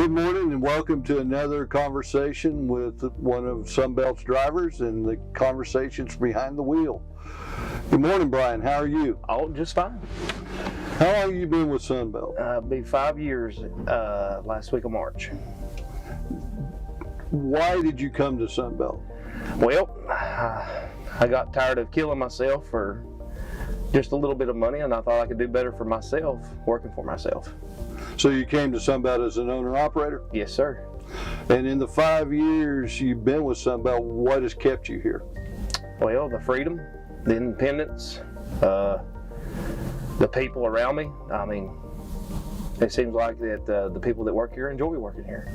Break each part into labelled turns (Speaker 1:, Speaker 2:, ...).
Speaker 1: Good morning and welcome to another conversation with one of SunBelt's drivers and the conversations behind the wheel. Good morning, Brian. How are you?
Speaker 2: Oh, just fine.
Speaker 1: How long have you been with SunBelt?
Speaker 2: Be 5 years last week of March.
Speaker 1: Why did you come to SunBelt?
Speaker 2: Well, I got tired of killing myself for just a little bit of money, and I thought I could do better for myself working for myself.
Speaker 1: So you came to SunBelt as an owner-operator?
Speaker 2: Yes, sir.
Speaker 1: And in the 5 years you've been with SunBelt, what has kept you here?
Speaker 2: Well, the freedom, the independence, the people around me. I mean, it seems like that the people that work here enjoy working here.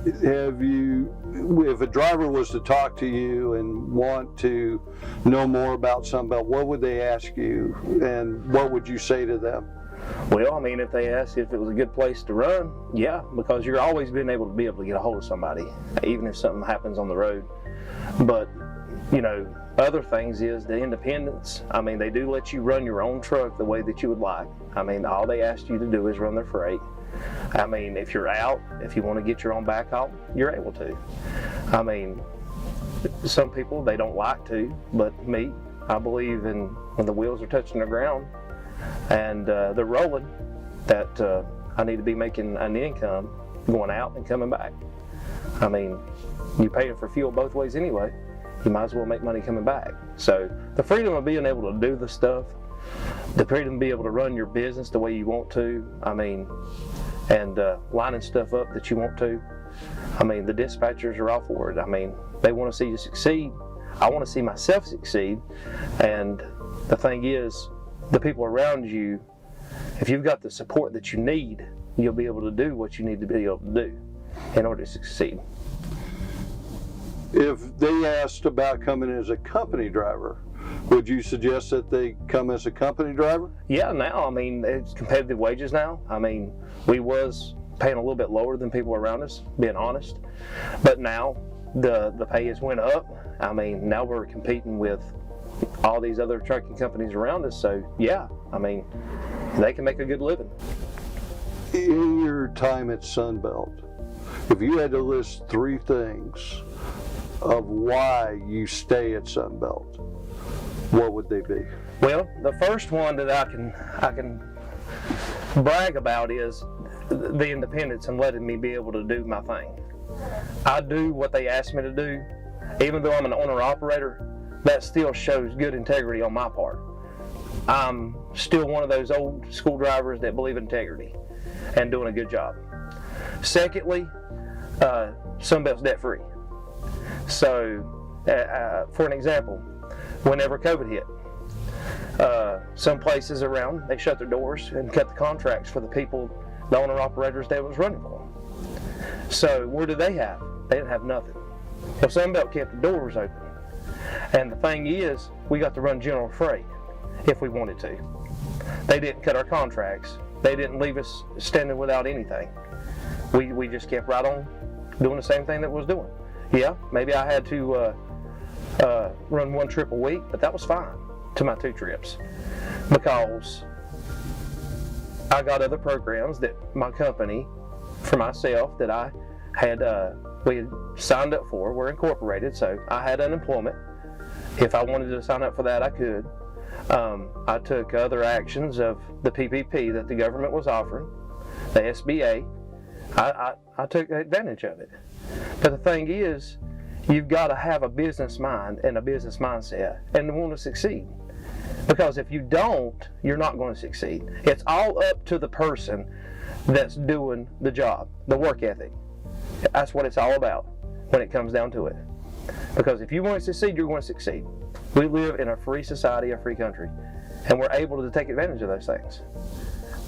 Speaker 1: If a driver was to talk to you and want to know more about SunBelt, what would they ask you and what would you say to them?
Speaker 2: Well, I mean, if they asked if it was a good place to run, yeah, because you're always been able to get a hold of somebody, even if something happens on the road. But, you know, other things is the independence. I mean, they do let you run your own truck the way that you would like. I mean, all they ask you to do is run their freight. I mean, if you're out, if you want to get your own backhaul, you're able to. I mean, some people, they don't like to, but me, I believe in when the wheels are touching the ground and they're rolling, that I need to be making an income going out and coming back. I mean, you're paying for fuel both ways anyway. You might as well make money coming back. So the freedom of being able to do the stuff, the freedom to be able to run your business the way you want to, I mean, and lining stuff up that you want to. I mean, the dispatchers are all for it. I mean, they want to see you succeed. I want to see myself succeed. And the thing is, the people around you, if you've got the support that you need, you'll be able to do what you need to be able to do in order to succeed.
Speaker 1: If they asked about coming as a company driver, would you suggest that they come as a company driver? Yeah,
Speaker 2: now, I mean, it's competitive wages now. I mean, we was paying a little bit lower than people around us, being honest. But now the pay has went up. I mean, now we're competing with all these other trucking companies around us. So yeah, I mean, they can make a good living.
Speaker 1: In your time at SunBelt, if you had to list 3 things of why you stay at SunBelt, what would they be?
Speaker 2: Well, the first one that I can brag about is the independence and letting me be able to do my thing. I do what they ask me to do. Even though I'm an owner-operator, that still shows good integrity on my part. I'm still one of those old school drivers that believe in integrity and doing a good job. Secondly, SunBelt's debt-free. So, for an example, whenever COVID hit, some places around, they shut their doors and cut the contracts for the people, the owner-operators that was running for them. So what did they have? They didn't have nothing. Well, SunBelt kept the doors open. And the thing is, we got to run general freight if we wanted to. They didn't cut our contracts. They didn't leave us standing without anything. We just kept right on doing the same thing that we was doing. Yeah, maybe I had to run 1 trip a week, but that was fine to my 2 trips because I got other programs that my company, for myself, that I had we had signed up for. We're incorporated, so I had unemployment. If I wanted to sign up for that, I could. I took other actions of the PPP that the government was offering, the SBA. I took advantage of it. But the thing is, you've got to have a business mind and a business mindset and want to succeed. Because if you don't, you're not going to succeed. It's all up to the person that's doing the job, the work ethic. That's what it's all about when it comes down to it. Because if you want to succeed, you're going to succeed. We live in a free society, a free country, and we're able to take advantage of those things.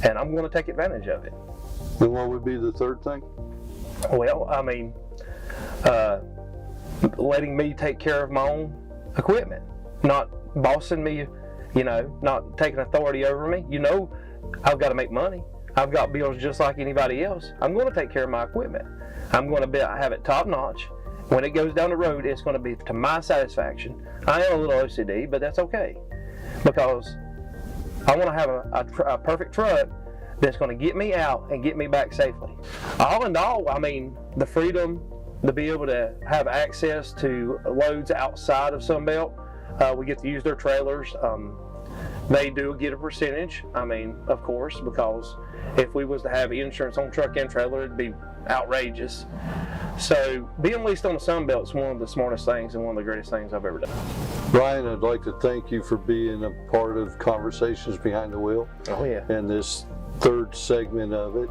Speaker 2: And I'm going to take advantage of it.
Speaker 1: And what would be the third thing?
Speaker 2: Well, I mean, letting me take care of my own equipment, not bossing me, you know, not taking authority over me. You know, I've got to make money. I've got bills just like anybody else. I'm going to take care of my equipment. I'm going to have it top notch. When it goes down the road, it's going to be to my satisfaction. I am a little OCD, but that's okay, because I want to have a perfect truck that's going to get me out and get me back safely. All in all, I mean, the freedom to be able to have access to loads outside of SunBelt. We get to use their trailers. They do get a percentage, I mean, of course, because if we was to have insurance on truck and trailer, it'd be outrageous. So being leased on the SunBelt is one of the smartest things and one of the greatest things I've ever done.
Speaker 1: Ryan, I'd like to thank you for being a part of Conversations Behind the Wheel.
Speaker 2: Oh yeah.
Speaker 1: And this third segment of it,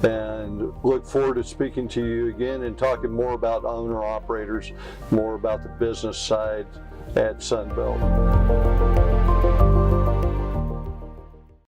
Speaker 1: and look forward to speaking to you again and talking more about owner-operators, more about the business side at SunBelt.